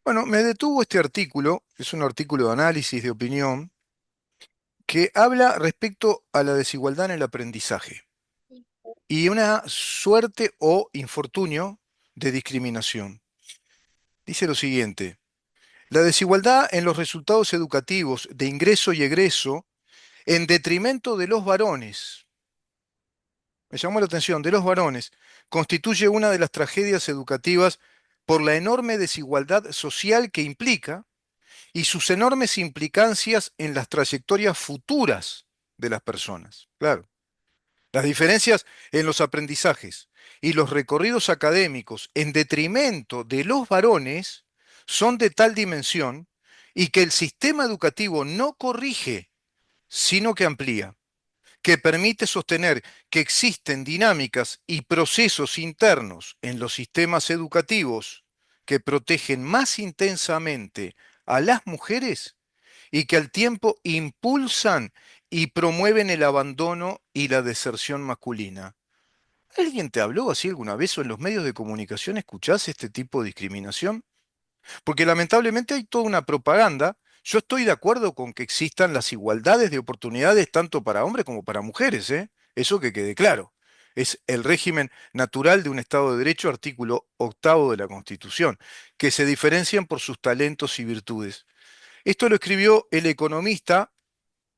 Bueno, me detuvo este artículo, es un artículo de análisis, de opinión, que habla respecto a la desigualdad en el aprendizaje y una suerte o infortunio de discriminación. Dice lo siguiente: la desigualdad en los resultados educativos de ingreso y egreso en detrimento de los varones, me llamó la atención, de los varones, constituye una de las tragedias educativas por la enorme desigualdad social que implica y sus enormes implicancias en las trayectorias futuras de las personas. Claro, las diferencias en los aprendizajes y los recorridos académicos en detrimento de los varones son de tal dimensión y que el sistema educativo no corrige, sino que amplía, que permite sostener que existen dinámicas y procesos internos en los sistemas educativos que protegen más intensamente a las mujeres y que al tiempo impulsan y promueven el abandono y la deserción masculina. ¿Alguien te habló así alguna vez o en los medios de comunicación escuchás este tipo de discriminación? Porque lamentablemente hay toda una propaganda. Yo estoy de acuerdo con que existan las igualdades de oportunidades tanto para hombres como para mujeres, ¿eh? Eso que quede claro. Es el régimen natural de un Estado de Derecho, artículo octavo de la Constitución, que se diferencian por sus talentos y virtudes. Esto lo escribió el economista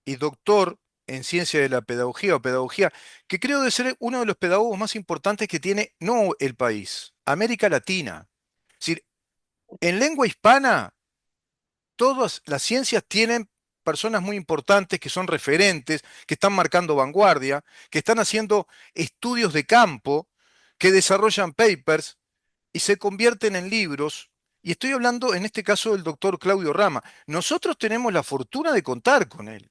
y doctor en ciencia de la pedagogía o pedagogía, que creo de ser uno de los pedagogos más importantes que tiene no el país, América Latina. Es decir, en lengua hispana, todas las ciencias tienen personas muy importantes que son referentes, que están marcando vanguardia, que están haciendo estudios de campo, que desarrollan papers y se convierten en libros. Y estoy hablando en este caso del doctor Claudio Rama. Nosotros tenemos la fortuna de contar con él,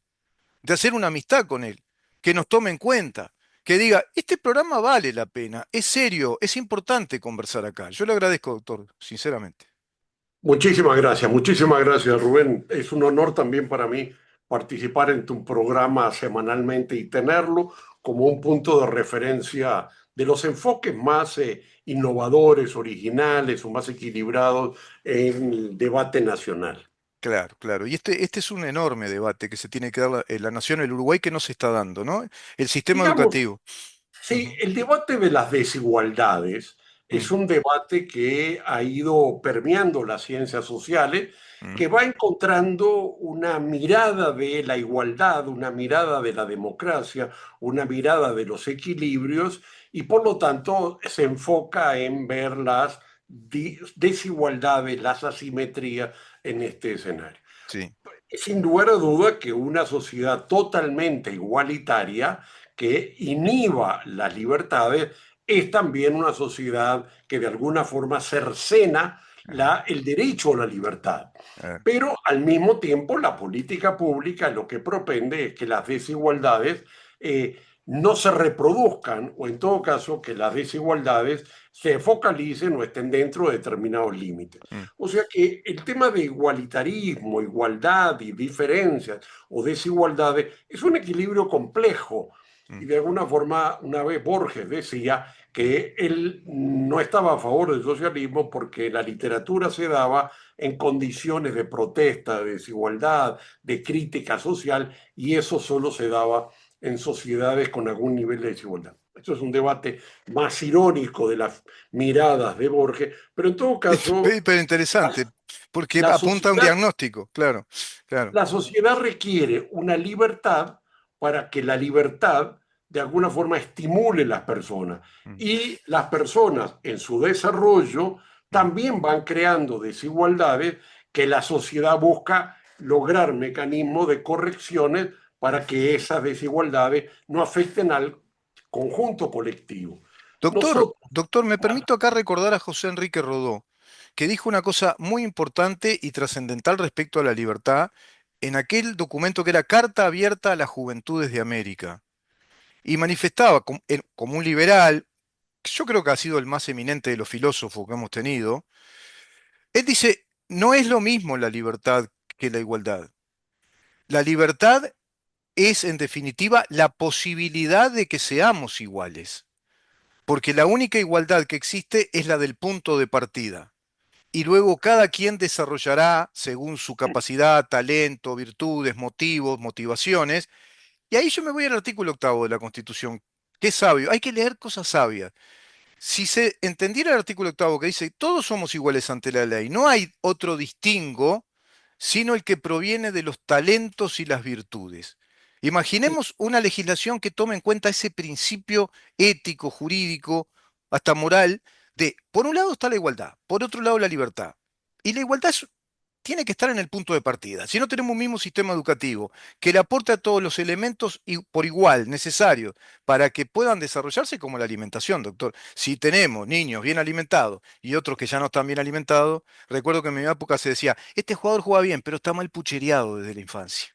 de hacer una amistad con él, que nos tome en cuenta, que diga, este programa vale la pena, es serio, es importante conversar acá. Yo le agradezco, doctor, sinceramente. Muchísimas gracias, Rubén. Es un honor también para mí participar en tu programa semanalmente y tenerlo como un punto de referencia de los enfoques más innovadores, originales o más equilibrados en el debate nacional. Claro, claro. Y este es un enorme debate que se tiene que dar la nación, el Uruguay, que no se está dando, ¿no? El sistema Digamos, educativo. sí, Ujú, el debate de las desigualdades es mm, un debate que ha ido permeando las ciencias sociales, mm, que va encontrando una mirada de la igualdad, una mirada de la democracia, una mirada de los equilibrios y por lo tanto se enfoca en ver las desigualdades, las asimetrías en este escenario. sí. Sin lugar a duda que una sociedad totalmente igualitaria que inhiba las libertades es también una sociedad que de alguna forma cercena Ah, el derecho a la libertad. ah, Pero al mismo tiempo la política pública lo que propende es que las desigualdades no se reproduzcan o en todo caso que las desigualdades se focalicen o estén dentro de determinados límites. mm, O sea que el tema de igualitarismo, igualdad y diferencias o desigualdades es un equilibrio complejo. Y mm, de alguna forma, una vez Borges decía que él no estaba a favor del socialismo porque la literatura se daba en condiciones de protesta, de desigualdad, de crítica social, y eso solo se daba en sociedades con algún nivel de desigualdad. Esto es un debate más irónico de las miradas de Borges, pero en todo caso, Pero interesante, porque la apunta a un sociedad, diagnóstico, claro, claro. la sociedad requiere una libertad para que la libertad de alguna forma estimule las personas. Mm, Y las personas en su desarrollo mm. también van creando desigualdades que la sociedad busca lograr mecanismos de correcciones para que esas desigualdades no afecten al conjunto colectivo. Doctor, Nosotros, doctor, me permito acá recordar a José Enrique Rodó, que dijo una cosa muy importante y trascendental respecto a la libertad en aquel documento que era Carta Abierta a las Juventudes de América. Y manifestaba como un liberal, que yo creo que ha sido el más eminente de los filósofos que hemos tenido. Él dice, no es lo mismo la libertad que la igualdad. La libertad es, en definitiva, la posibilidad de que seamos iguales, porque la única igualdad que existe es la del punto de partida. y luego cada quien desarrollará según su capacidad, talento, virtudes, motivos, motivaciones. Y ahí yo me voy al artículo octavo de la Constitución. Qué sabio, hay que leer cosas sabias. Si se entendiera el artículo octavo que dice, todos somos iguales ante la ley, no hay otro distingo, sino el que proviene de los talentos y las virtudes. Imaginemos una legislación que tome en cuenta ese principio ético, jurídico, hasta moral, de, por un lado está la igualdad, por otro lado la libertad. Y la igualdad tiene que estar en el punto de partida. Si no tenemos un mismo sistema educativo que le aporte a todos los elementos por igual necesarios para que puedan desarrollarse, como la alimentación, doctor. Si tenemos niños bien alimentados y otros que ya no están bien alimentados, recuerdo que en mi época se decía, este jugador juega bien, pero está mal puchereado desde la infancia.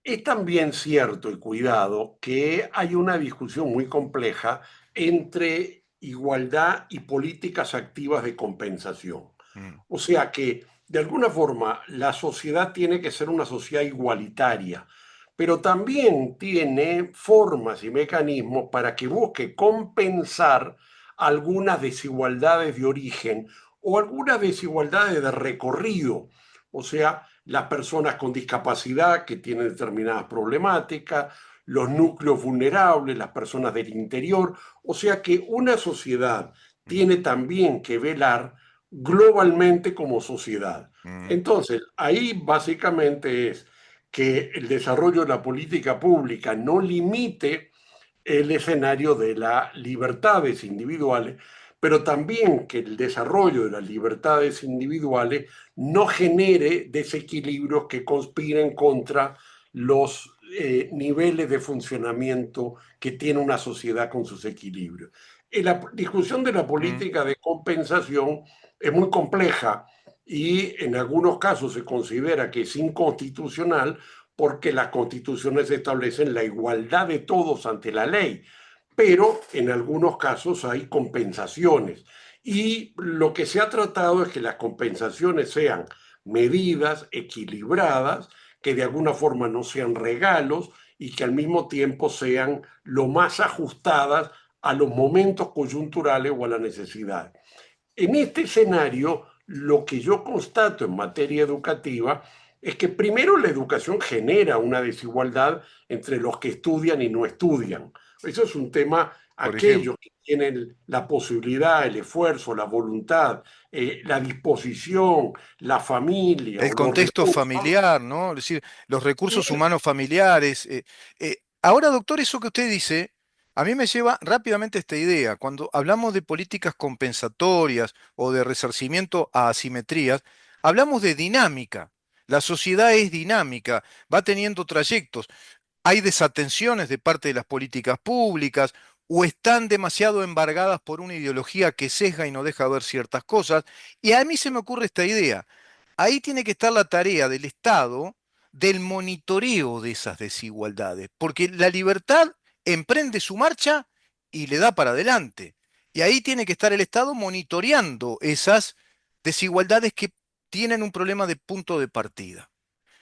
Es también cierto, y cuidado, que hay una discusión muy compleja entre igualdad y políticas activas de compensación. Mm, O sea que, de alguna forma, la sociedad tiene que ser una sociedad igualitaria, pero también tiene formas y mecanismos para que busque compensar algunas desigualdades de origen o algunas desigualdades de recorrido. O sea, las personas con discapacidad que tienen determinadas problemáticas, los núcleos vulnerables, las personas del interior. O sea que una sociedad mm, tiene también que velar globalmente como sociedad. mm, Entonces, ahí básicamente es que el desarrollo de la política pública no limite el escenario de las libertades individuales, pero también que el desarrollo de las libertades individuales no genere desequilibrios que conspiren contra los niveles de funcionamiento que tiene una sociedad con sus equilibrios. La discusión de la mm. política de compensación es muy compleja y en algunos casos se considera que es inconstitucional porque las constituciones establecen la igualdad de todos ante la ley, pero en algunos casos hay compensaciones. Y lo que se ha tratado es que las compensaciones sean medidas, equilibradas, que de alguna forma no sean regalos y que al mismo tiempo sean lo más ajustadas a los momentos coyunturales o a la necesidad. En este escenario, lo que yo constato en materia educativa es que primero la educación genera una desigualdad entre los que estudian y no estudian. Eso es un tema, Por aquellos ejemplo. que tienen la posibilidad, el esfuerzo, la voluntad, la disposición, la familia El o los contexto recursos. familiar, ¿no? Es decir, los recursos humanos familiares. Ahora, doctor, eso que usted dice, a mí me lleva rápidamente a esta idea. Cuando hablamos de políticas compensatorias o de resarcimiento a asimetrías, hablamos de dinámica. La sociedad es dinámica, va teniendo trayectos. Hay desatenciones de parte de las políticas públicas o están demasiado embargadas por una ideología que sesga y no deja ver ciertas cosas. Y a mí se me ocurre esta idea. Ahí tiene que estar la tarea del Estado del monitoreo de esas desigualdades, porque la libertad emprende su marcha y le da para adelante. Y ahí tiene que estar el Estado monitoreando esas desigualdades que tienen un problema de punto de partida.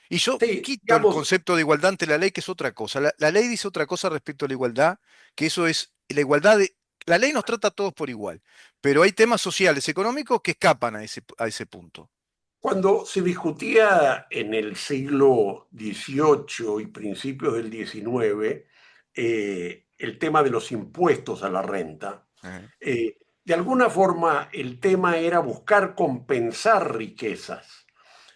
Y yo Sí, quito el digamos, concepto de igualdad ante la ley, que es otra cosa. La ley dice otra cosa respecto a la igualdad, que eso es la igualdad de... La ley nos trata a todos por igual, pero hay temas sociales, económicos que escapan a ese punto. cuando se discutía en el siglo XVIII y principios del XIX el tema de los impuestos a la renta, Eh, de alguna forma el tema era buscar compensar riquezas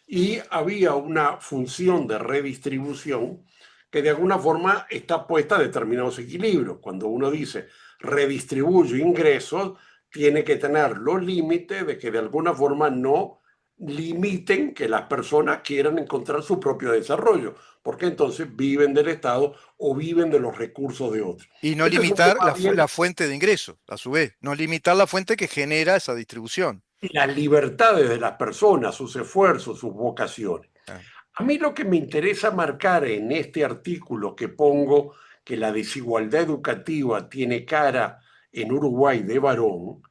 y había una función de redistribución que de alguna forma está puesta a determinados equilibrios. Cuando uno dice redistribuye ingresos, tiene que tener los límites de que de alguna forma no limiten que las personas quieran encontrar su propio desarrollo, porque entonces viven del Estado o viven de los recursos de otros. Y no Este es un limitar tema bien. la fuente de ingresos, a su vez, no limitar la fuente que genera esa distribución. Las libertades de las personas, sus esfuerzos, sus vocaciones. Ah, A mí lo que me interesa marcar en este artículo que pongo que la desigualdad educativa tiene cara en Uruguay de varón,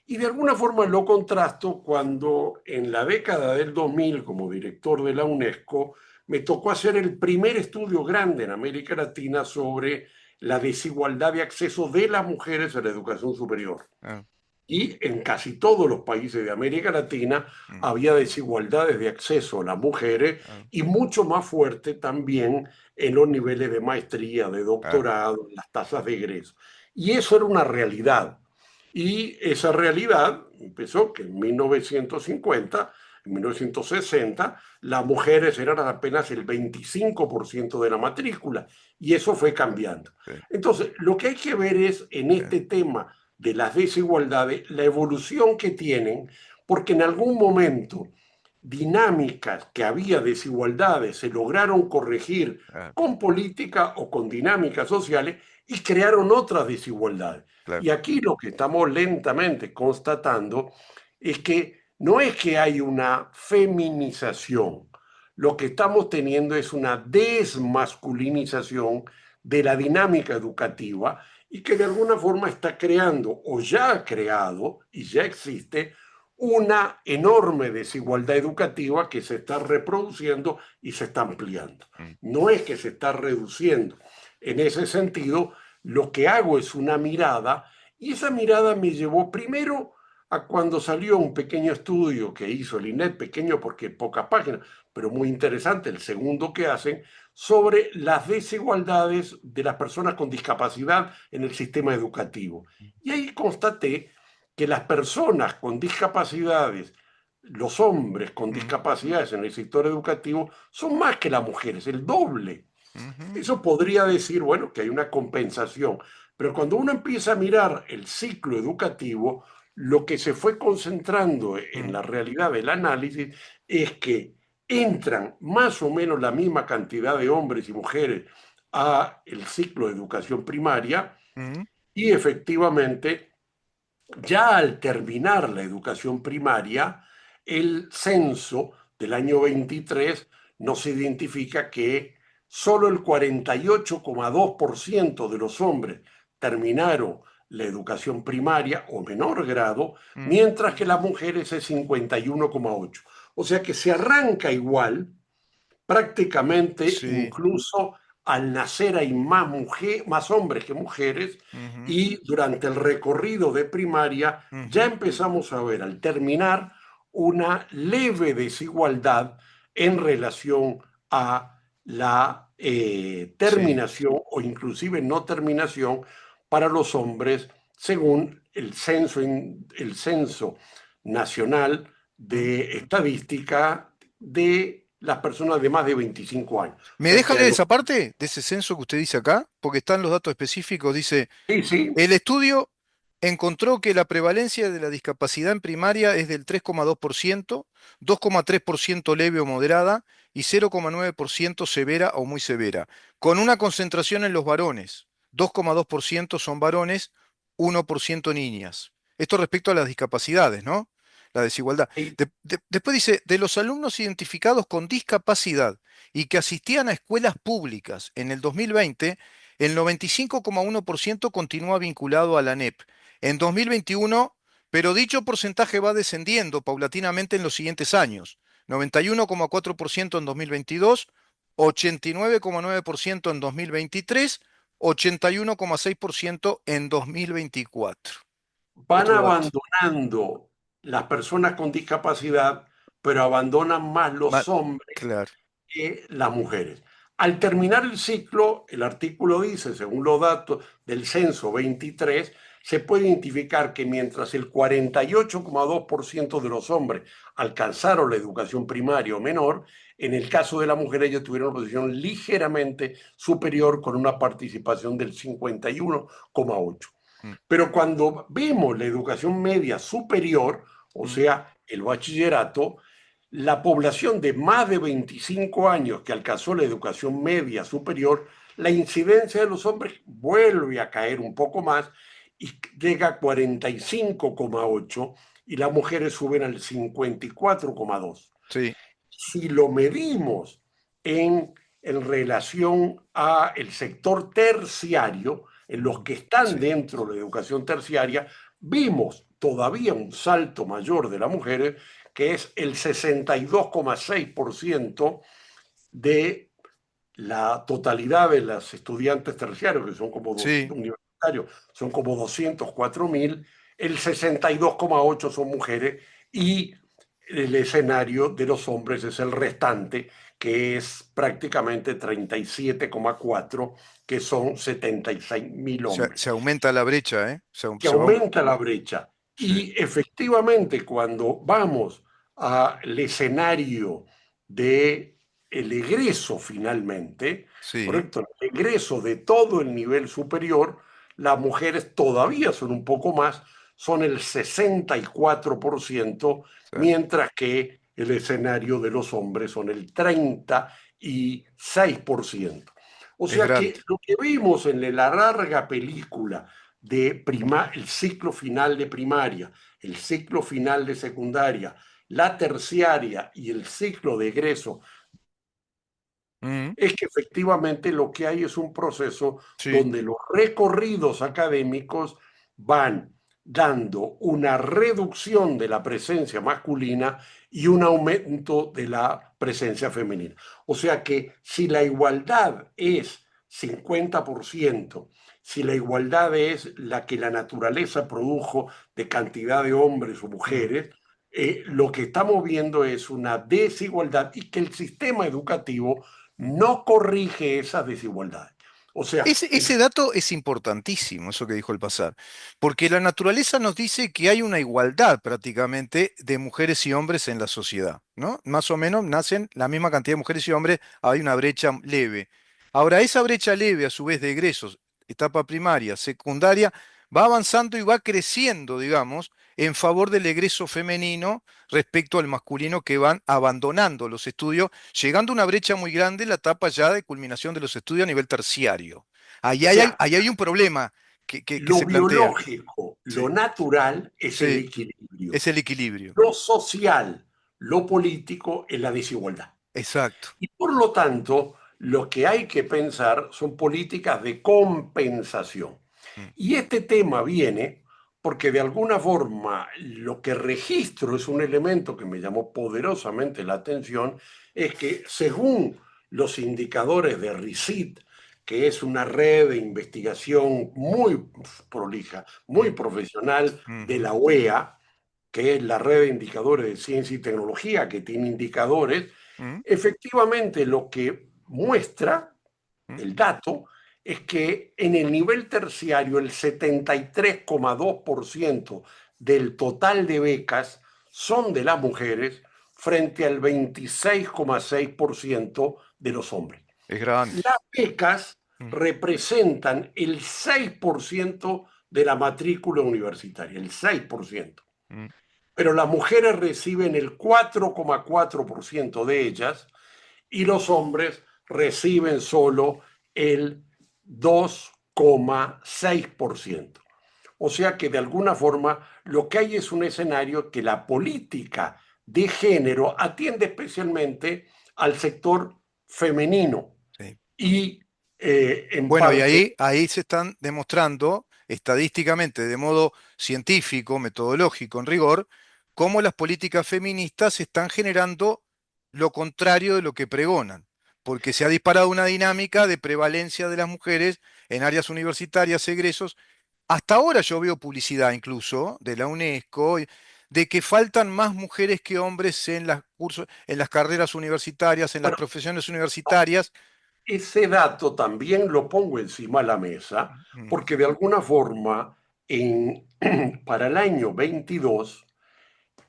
y de alguna forma lo contrasto cuando en la década del 2000, como director de la UNESCO, me tocó hacer el primer estudio grande en América Latina sobre la desigualdad de acceso de las mujeres a la educación superior. ah. Y en casi todos los países de América Latina mm, había desigualdades de acceso a las mujeres claro, y mucho más fuerte también en los niveles de maestría, de claro, doctorado, las tasas de egreso. Y eso era una realidad. Y esa realidad empezó que en 1950, en 1960, las mujeres eran apenas el 25% de la matrícula y eso fue cambiando. sí, Entonces, lo que hay que ver es en sí, este tema de las desigualdades, la evolución que tienen, porque en algún momento dinámicas que había desigualdades se lograron corregir claro, con política o con dinámicas sociales y crearon otras desigualdades. claro, Y aquí lo que estamos lentamente constatando es que no es que hay una feminización, lo que estamos teniendo es una desmasculinización de la dinámica educativa y que de alguna forma está creando o ya ha creado y ya existe una enorme desigualdad educativa que se está reproduciendo y se está ampliando. mm, No es que se está reduciendo. En ese sentido, lo que hago es una mirada y esa mirada me llevó primero a cuando salió un pequeño estudio que hizo el INEP, pequeño porque pocas páginas, pero muy interesante, el segundo que hacen, sobre las desigualdades de las personas con discapacidad en el sistema educativo. Y ahí constaté que las personas con discapacidades, los hombres con mm, discapacidades en el sector educativo, son más que las mujeres, el doble. ujú, Eso podría decir, bueno, que hay una compensación, pero cuando uno empieza a mirar el ciclo educativo, lo que se fue concentrando en mm, la realidad del análisis es que entran más o menos la misma cantidad de hombres y mujeres a el ciclo de educación primaria mm, y efectivamente ya al terminar la educación primaria, el censo del año 23 nos identifica que solo el 48,2% de los hombres terminaron la educación primaria o menor grado, mm, mientras que las mujeres es 51,8%. O sea que se arranca igual, prácticamente sí, incluso al nacer hay más hombres que mujeres ujú, y durante el recorrido de primaria ya ujú, empezamos a ver al terminar una leve desigualdad en relación a la sí, terminación o inclusive no terminación para los hombres según el censo nacional mm. de estadística de las personas de más de 25 años. O ¿Me sea deja que leer esa parte de ese censo que usted dice acá? Porque están los datos específicos. Dice, sí, sí, el estudio encontró que la prevalencia de la discapacidad en primaria es del 3,2%, 2,3% leve o moderada y 0,9% severa o muy severa, con una concentración en los varones. 2,2% son varones, 1% niñas. Esto respecto a las discapacidades, ¿no? La desigualdad. sí, Después dice, de los alumnos identificados con discapacidad y que asistían a escuelas públicas en el 2020, el 95,1% continúa vinculado a la ANEP. En 2021, pero dicho porcentaje va descendiendo paulatinamente en los siguientes años. 91,4% en 2022, 89,9% en 2023, 81,6% en 2024. van Otro dato. abandonando las personas con discapacidad, pero abandonan más Ma- los hombres claro, que las mujeres. Al terminar el ciclo, el artículo dice, según los datos del censo 23, se puede identificar que mientras el 48,2% de los hombres alcanzaron la educación primaria o menor, en el caso de las mujeres ellos tuvieron una posición ligeramente superior con una participación del 51,8%. mm, Pero cuando vemos la educación media superior, o mm, sea, el bachillerato, la población de más de 25 años que alcanzó la educación media superior, la incidencia de los hombres vuelve a caer un poco más y llega a 45,8 y las mujeres suben al 54,2. sí, Si lo medimos en relación a el sector terciario, en los mm, que están sí, dentro de la educación terciaria, vimos todavía un salto mayor de las mujeres, que es el 62,6% de la totalidad de los estudiantes terciarios, que son como dos sí, universitarios, son como 204.000, el 62,8 son mujeres y el escenario de los hombres es el restante, que es prácticamente 37,4, que son 76.000 Se hombres, aumenta la brecha, ¿eh? que aumenta la brecha. Sí, Y efectivamente, cuando vamos al escenario de el egreso finalmente, sí, ¿correcto? El egreso de todo el nivel superior, las mujeres todavía son un poco más, son el 64%, sí. mientras que el escenario de los hombres son el 36%. O Es sea que grande. lo que vimos en la larga película el ciclo final de primaria, el ciclo final de secundaria, la terciaria y el ciclo de egreso, Mm, es que efectivamente lo que hay es un proceso sí, donde los recorridos académicos van dando una reducción de la presencia masculina y un aumento de la presencia femenina. O sea que si la igualdad es 50%, si la igualdad es la que la naturaleza produjo de cantidad de hombres o mm. mujeres, lo que estamos viendo es una desigualdad y que el sistema educativo no corrige esas desigualdades. O sea, Ese dato es importantísimo, eso que dijo el pasar, porque la naturaleza nos dice que hay una igualdad prácticamente de mujeres y hombres en la sociedad, ¿no? Más o menos nacen la misma cantidad de mujeres y hombres, hay una brecha leve. Ahora, esa brecha leve, a su vez, de egresos, etapa primaria, secundaria, va avanzando y va creciendo, digamos, en favor del egreso femenino respecto al masculino que van abandonando los estudios, llegando a una brecha muy grande en la etapa ya de culminación de los estudios a nivel terciario. o sea, Ahí hay un problema que lo se plantea. biológico, lo Sí, natural es el sí, equilibrio. es el equilibrio. Lo social, lo político es la desigualdad. Exacto. Y por lo tanto, lo que hay que pensar son políticas de compensación. Mm, Y este tema viene porque de alguna forma lo que registro es un elemento que me llamó poderosamente la atención, es que según los indicadores de RICIT, que es una red de investigación muy prolija, muy mm, profesional de ujú, la UEA, que es la red de indicadores de ciencia y tecnología, que tiene indicadores, mm, efectivamente lo que muestra mm. el dato es que en el nivel terciario el 73,2% del total de becas son de las mujeres frente al 26,6% de los hombres. Es grande. Las becas Mm, representan el 6% de la matrícula universitaria, el 6%. mm. Pero las mujeres reciben el 4,4% de ellas y los hombres reciben solo el 2,6%. O sea que de alguna forma lo que hay es un escenario que la política de género atiende especialmente al sector femenino Sí. y en Bueno, y parte, ahí se están demostrando estadísticamente, de modo científico, metodológico, en rigor, cómo las políticas feministas están generando lo contrario de lo que pregonan, porque se ha disparado una dinámica de prevalencia de las mujeres en áreas universitarias, egresos. Hasta ahora yo veo publicidad incluso de la UNESCO de que faltan más mujeres que hombres en las cursos, en las carreras universitarias, en las bueno, profesiones universitarias. ese dato también lo pongo encima de la mesa Mm, porque de alguna forma para el año 22,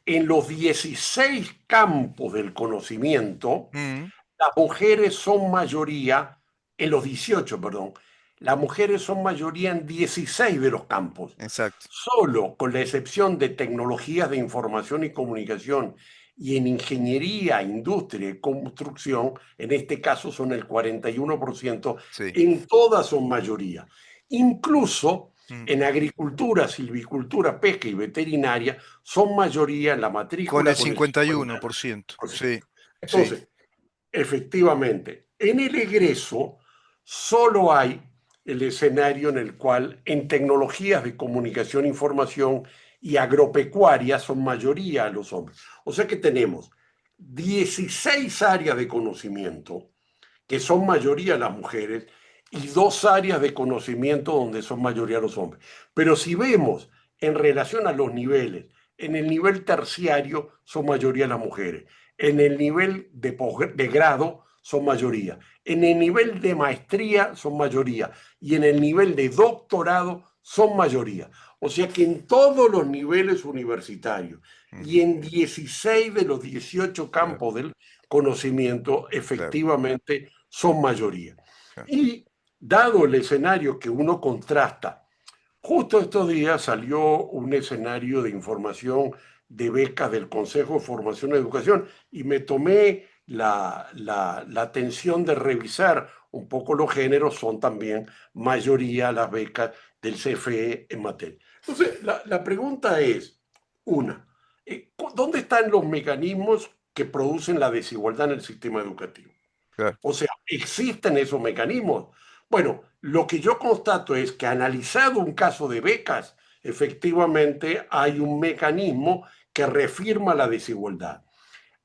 en los 16 campos del conocimiento, mm, las mujeres son mayoría, en los 18, perdón, las mujeres son mayoría en 16 de los campos. exacto. Solo con la excepción de tecnologías de información y comunicación y en ingeniería, industria y construcción, en este caso son el 41%, Sí. en todas son mayoría. Incluso Mm. en agricultura, silvicultura, pesca y veterinaria son mayoría en la Con matrícula el con el 51%. 50%. Sí, sí. Entonces, efectivamente, en el egreso solo hay el escenario en el cual en tecnologías de comunicación, información y agropecuaria son mayoría los hombres. O sea que tenemos 16 áreas de conocimiento que son mayoría las mujeres y dos áreas de conocimiento donde son mayoría los hombres. Pero si vemos en relación a los niveles. En el nivel terciario son mayoría las mujeres. En el nivel de grado son mayoría. En el nivel de maestría son mayoría. Y en el nivel de doctorado son mayoría. O sea que en todos los niveles universitarios y Ujú. en 16 de los 18 Claro, campos del conocimiento claro, efectivamente son mayoría. claro. Y dado el escenario que uno contrasta, justo estos días salió un escenario de información de becas del Consejo de Formación y Educación y me tomé la atención de revisar un poco los géneros, son también mayoría las becas del CFE en materia. Entonces, la pregunta es, una, ¿dónde están los mecanismos que producen la desigualdad en el sistema educativo? Claro. O sea, ¿existen esos mecanismos? Bueno, lo que yo constato es que analizado un caso de becas, efectivamente hay un mecanismo que refirma la desigualdad.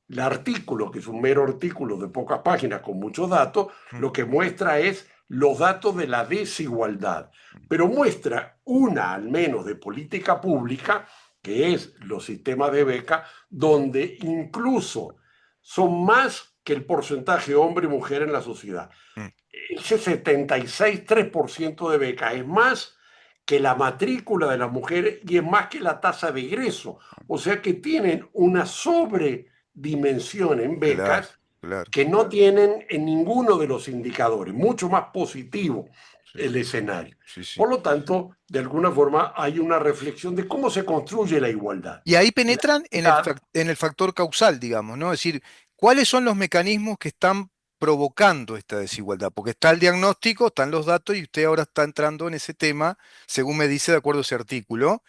El artículo, que es un mero artículo de pocas páginas con muchos datos, Mm, lo que muestra es los datos de la desigualdad, pero muestra una al menos de política pública, que es los sistemas de beca, donde incluso son más que el porcentaje hombre y mujer en la sociedad. mm. Ese 76,3% de beca es más que la matrícula de las mujeres y es más que la tasa de egreso. O sea que tienen una sobredimensión en Claro, becas claro. que no tienen en ninguno de los indicadores. Mucho más positivo Sí, el escenario. sí, sí. Por lo tanto, de alguna forma hay una reflexión de cómo se construye la igualdad. Y ahí La penetran igualdad, en el factor causal, digamos, ¿no? Es decir, ¿cuáles son los mecanismos que están provocando esta desigualdad? Porque está el diagnóstico, están los datos y usted ahora está entrando en ese tema, según me dice de acuerdo a ese artículo.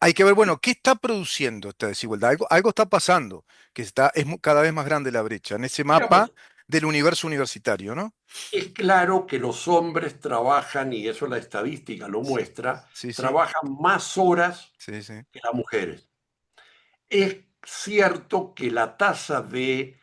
Hay que ver, bueno, ¿qué está produciendo esta desigualdad? Algo está pasando, que cada vez más grande la brecha en ese mapa digamos, del universo universitario, ¿no? es claro que los hombres trabajan, y eso la estadística lo muestra, Sí, sí, trabajan más horas sí, sí. que las mujeres. Es cierto que la tasa de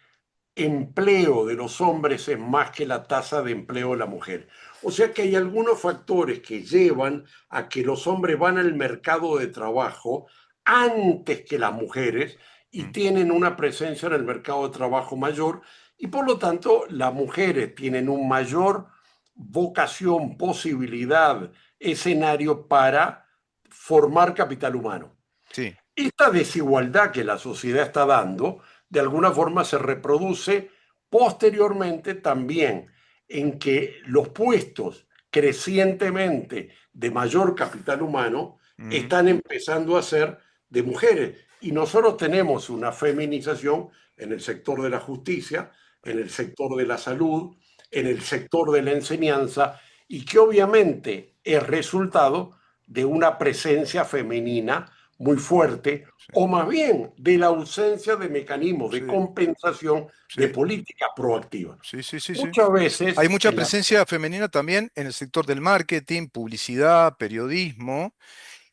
empleo de los hombres es más que la tasa de empleo de la mujer. O sea que hay algunos factores que llevan a que los hombres van al mercado de trabajo antes que las mujeres y Mm, tienen una presencia en el mercado de trabajo mayor y por lo tanto las mujeres tienen un mayor vocación, posibilidad, escenario para formar capital humano. sí. Esta desigualdad que la sociedad está dando, de alguna forma se reproduce posteriormente también en que los puestos crecientemente de mayor capital humano Mm, están empezando a ser de mujeres. Y nosotros tenemos una feminización en el sector de la justicia, en el sector de la salud, en el sector de la enseñanza, y que obviamente es resultado de una presencia femenina muy fuerte, sí, o más bien de la ausencia de mecanismos de sí, compensación de sí, política proactiva. sí, sí, sí, sí. Muchas Hay veces mucha presencia femenina también en el sector del marketing, publicidad, periodismo.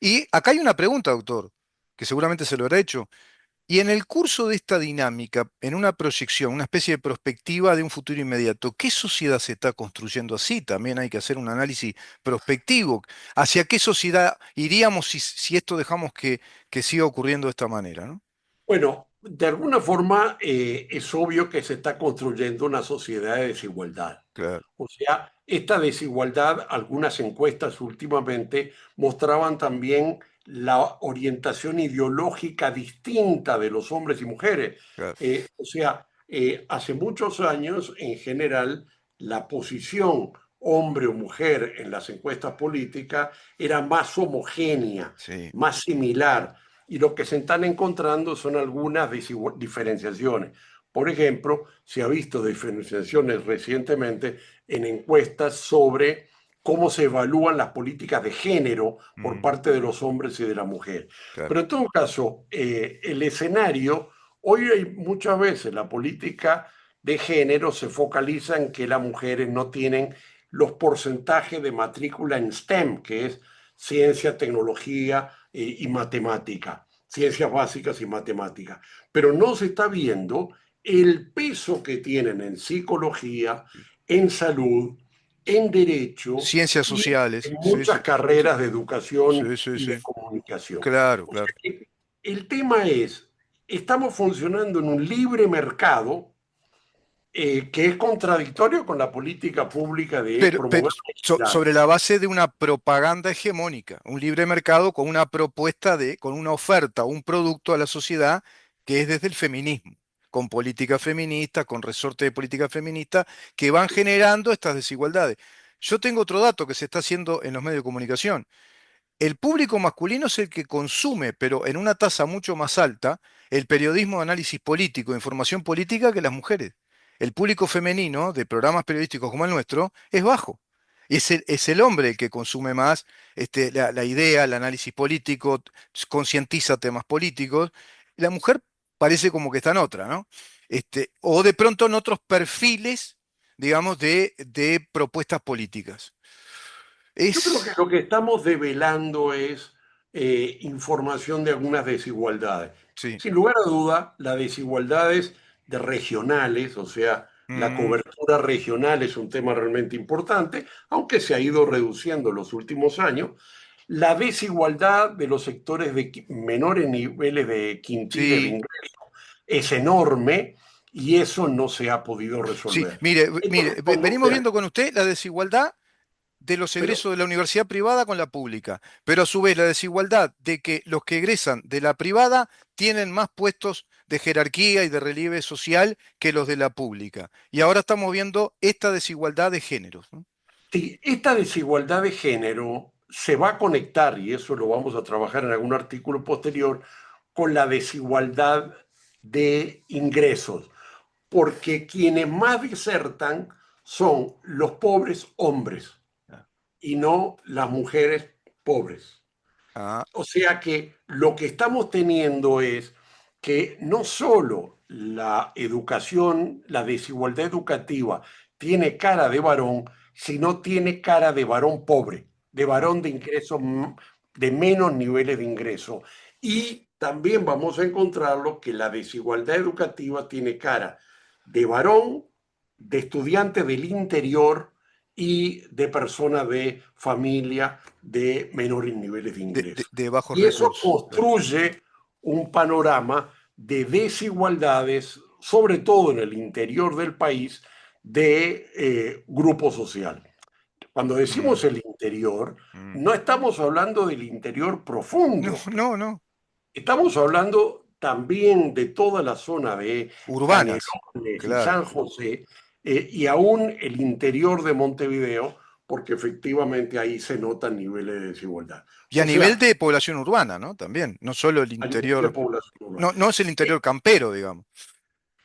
Y acá hay una pregunta, doctor, que seguramente se lo habrá hecho. Y en el curso de esta dinámica, en una proyección, una especie de perspectiva de un futuro inmediato, ¿qué sociedad se está construyendo así? También hay que hacer un análisis prospectivo. ¿Hacia qué sociedad iríamos si esto dejamos que siga ocurriendo de esta manera, ¿no? bueno, de alguna forma es obvio que se está construyendo una sociedad de desigualdad. Claro, O sea, esta desigualdad, algunas encuestas últimamente mostraban también la orientación ideológica distinta de los hombres y mujeres. claro. Hace muchos años, en general, la posición hombre o mujer en las encuestas políticas era más homogénea, Sí. más similar y lo que se están encontrando son algunas diferenciaciones. Por ejemplo, se ha visto diferenciaciones recientemente en encuestas sobre cómo se evalúan las políticas de género por Mm, parte de los hombres y de la mujer. claro, Pero en todo caso, el escenario, hoy hay muchas veces la política de género se focaliza en que las mujeres no tienen los porcentajes de matrícula en STEM, que es ciencia, tecnología, y matemática, ciencias básicas y matemáticas. Pero no se está viendo el peso que tienen en psicología, en salud, en derecho Ciencias y en sociales, sí, muchas sí, carreras de educación sí, sí, y de sí, comunicación. claro, O sea claro. que el tema es, estamos funcionando en un libre mercado que es contradictorio con la política pública de Pero promover la igualdad. sobre la base de una propaganda hegemónica, un libre mercado con una propuesta con una oferta, un producto a la sociedad que es desde el feminismo, con política feminista, con resorte de política feminista, que van generando estas desigualdades. Yo tengo otro dato que se está haciendo en los medios de comunicación. El público masculino es el que consume, pero en una tasa mucho más alta, el periodismo de análisis político, de información política que las mujeres. El público femenino de programas periodísticos como el nuestro es bajo. Y es el hombre el que consume más la idea, el análisis político, concientiza temas políticos. La mujer parece como que está en otra, ¿no? O de pronto en otros perfiles, digamos, de propuestas políticas. Yo creo que Es, lo que estamos develando es información de algunas desigualdades. sí. Sin lugar a duda, las desigualdades de regionales, o sea, la Mm. cobertura regional es un tema realmente importante, aunque se ha ido reduciendo en los últimos años. La desigualdad de los sectores de menores niveles de quintiles de Sí, ingreso es enorme y eso no se ha podido sí. resolver. Mire, Entonces, cuando venimos viendo con usted la desigualdad de los pero egresos de la universidad privada con la pública, pero a su vez la desigualdad de que los que egresan de la privada tienen más puestos de jerarquía y de relieve social que los de la pública. Y ahora estamos viendo esta desigualdad de géneros, ¿no? sí, esta desigualdad de género se va a conectar, y eso lo vamos a trabajar en algún artículo posterior, con la desigualdad de ingresos, porque quienes más desertan son los pobres hombres y no las mujeres pobres. Ah, O sea que lo que estamos teniendo es que no solo la educación, la desigualdad educativa tiene cara de varón, sino tiene cara de varón pobre, de ah, varón de ingresos, de menos niveles de ingreso. Y también vamos a encontrarlo que la desigualdad educativa tiene cara de varón, de estudiante del interior y de persona de familia de menores niveles de ingreso. de bajos Y eso recursos. Claro. construye un panorama de desigualdades, sobre todo en el interior del país, de grupo social. Cuando Mm, decimos el interior, mm. no estamos hablando del interior No, profundo, no, no. estamos hablando también de toda la zona de Urbanas, Canelones y claro. San José, y aún el interior de Montevideo, porque efectivamente ahí se notan niveles de desigualdad. Y a O nivel sea, de población urbana, ¿no? También, no solo el a nivel de interior, población urbana. no, no es el interior campero, digamos.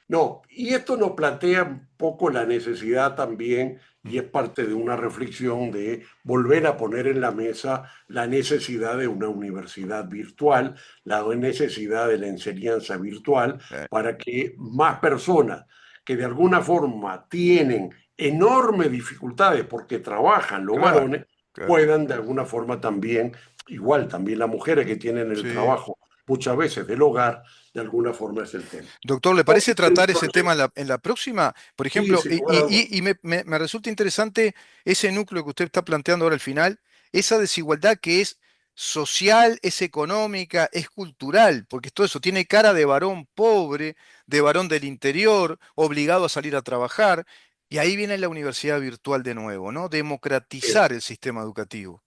No, y esto nos plantea un poco la necesidad también, Mm. y es parte de una reflexión de volver a poner en la mesa la necesidad de una universidad virtual, la necesidad de la enseñanza virtual, Eh, para que más personas que de alguna forma tienen enormes dificultades porque trabajan los claro, varones, claro. puedan de alguna forma también, igual también las mujeres que tienen el Sí. trabajo muchas veces del hogar, de alguna forma es el tema. Doctor, ¿le Ok, parece tratar ese entonces, tema en la próxima? Por sí, ejemplo, sin lugar a dudas. y me resulta interesante ese núcleo que usted está planteando ahora al final, esa desigualdad que es social, es económica, es cultural, porque todo eso tiene cara de varón pobre, de varón del interior, obligado a salir a trabajar, y ahí viene la universidad virtual de nuevo, ¿no? Democratizar el sistema educativo.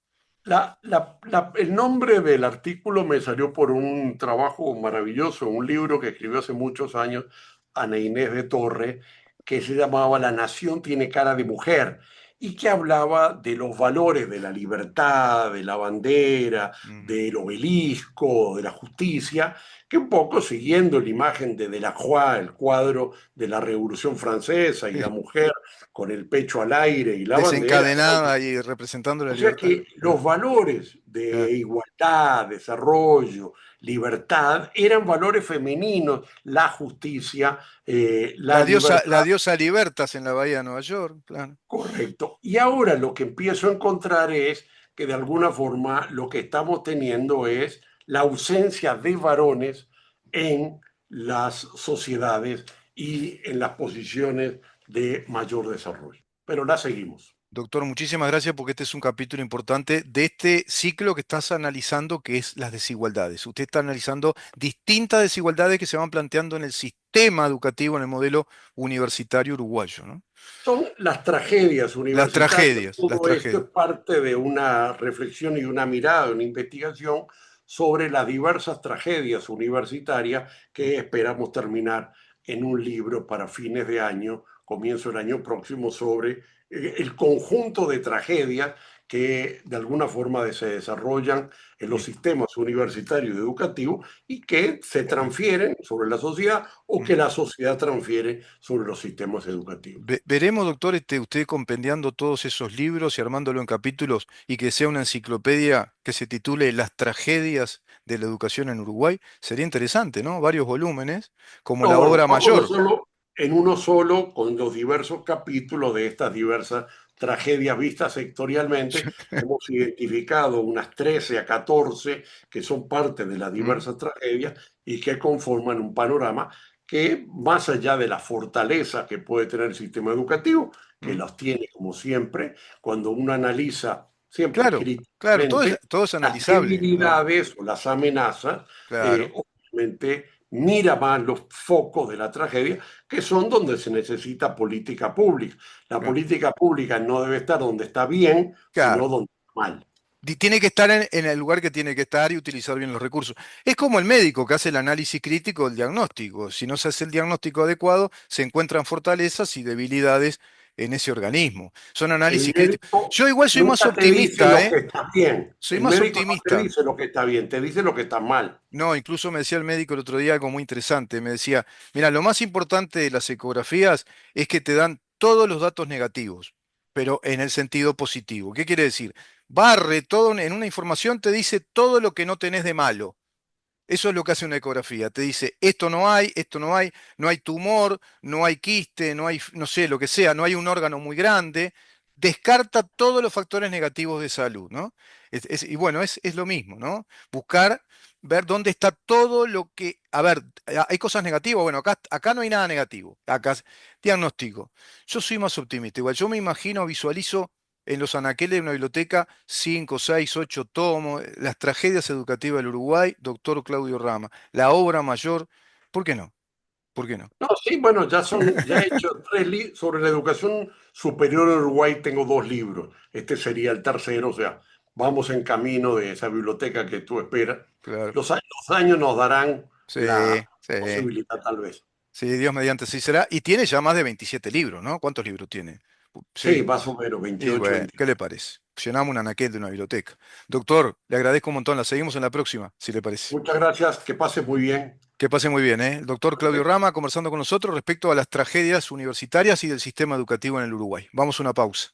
El nombre del artículo me salió por un trabajo maravilloso, un libro que escribió hace muchos años Ana Inés de Torre, que se llamaba La nación tiene cara de mujer y que hablaba de los valores de la libertad, de la bandera, Ujú. del obelisco, de la justicia, que un poco siguiendo la imagen de Delacroix, el cuadro de la Revolución Francesa y la Sí, mujer con el pecho al aire y la bandera. desencadenada y representando la O sea libertad. que los valores Ah. de igualdad, desarrollo, libertad eran valores femeninos, la justicia, la La libertad, diosa Libertas en la bahía de Nueva York, claro. correcto. Y ahora lo que empiezo a encontrar es que de alguna forma lo que estamos teniendo es la ausencia de varones en las sociedades y en las posiciones de mayor desarrollo. Pero la seguimos. Doctor, muchísimas gracias porque este es un capítulo importante de este ciclo que estás analizando, que es las desigualdades. Usted está analizando distintas desigualdades que se van planteando en el sistema educativo, en el modelo universitario uruguayo, ¿no? Son las tragedias Las universitarias. tragedias, las Todo esto es tragedias. parte de una reflexión y una mirada, de una investigación sobre las diversas tragedias universitarias que esperamos terminar en un libro para fines de año, comienzo del año próximo, sobre el conjunto de tragedias que de alguna forma se desarrollan en los Mm, sistemas universitarios y educativos y que se transfieren sobre la sociedad o mm. que la sociedad transfiere sobre los sistemas educativos. Veremos, doctor, usted compendiando todos esos libros y armándolo en capítulos y que sea una enciclopedia que se titule Las tragedias de la educación en Uruguay. Sería interesante, ¿no? Varios volúmenes, como la No, bueno, obra vámonos mayor. solo en uno solo con los diversos capítulos de estas diversas tragedias vistas sectorialmente. Hemos identificado unas 13 a 14 que son parte de las ¿Mm? diversas tragedias y que conforman un panorama que, más allá de la fortaleza que puede tener el sistema educativo, que ¿Mm? los tiene como siempre, cuando uno analiza siempre Claro, claro, críticamente todo es las analizable, claro, debilidades o las amenazas, claro, obviamente mira más los focos de la tragedia, que son donde se necesita política pública. La claro. política pública no debe estar donde está bien, sino Claro. donde está mal. Tiene que estar en el lugar que tiene que estar y utilizar bien los recursos. Es como el médico que hace el análisis crítico del diagnóstico. Si no se hace el diagnóstico adecuado, se encuentran fortalezas y debilidades en ese organismo. Son El análisis críticos. médico Yo igual soy más nunca te dice optimista, lo ¿eh? que está bien. Soy El más médico no te optimista. dice lo que está bien, te dice lo que está mal. No, incluso me decía el médico el otro día algo muy interesante. Me decía, mira, lo más importante de las ecografías es que te dan todos los datos negativos, pero en el sentido positivo. ¿Qué quiere decir? Barre todo en una información, te dice todo lo que no tenés de malo. Eso es lo que hace una ecografía. Te dice, esto no hay, no hay tumor, no hay quiste, no hay, no sé, lo que sea, no hay un órgano muy grande. Descarta todos los factores negativos de salud, ¿no? Y bueno, es lo mismo, ¿no? Buscar, ver dónde está todo lo que... A ver, hay cosas negativas. Bueno, acá no hay nada negativo. Acá, diagnóstico. Yo soy más optimista. Igual, yo me imagino, visualizo en los anaqueles de una biblioteca, 5, 6, 8 tomos, las tragedias educativas del Uruguay, doctor Claudio Rama, la obra mayor, ¿por qué no? ¿Por qué no? No, sí, bueno, ya he hecho sobre la educación superior en Uruguay, tengo dos libros. Este sería el tercero, o sea, vamos en camino de esa biblioteca que tú esperas. Claro. Los años nos darán Sí, la sí, posibilidad, tal vez. sí, Dios mediante sí será. Y tiene ya más de 27 libros, ¿no? ¿Cuántos libros tiene? Sí, Sí, más o menos, y 28, bueno, 20. ¿qué le parece? Llenamos un anaquel de una biblioteca. Doctor, le agradezco un montón, la seguimos en la próxima, si le parece. Muchas gracias, que pases muy bien. Que pase muy bien, ¿eh? El doctor Claudio Perfecto. Rama conversando con nosotros respecto a las tragedias universitarias y del sistema educativo en el Uruguay. Vamos a una pausa.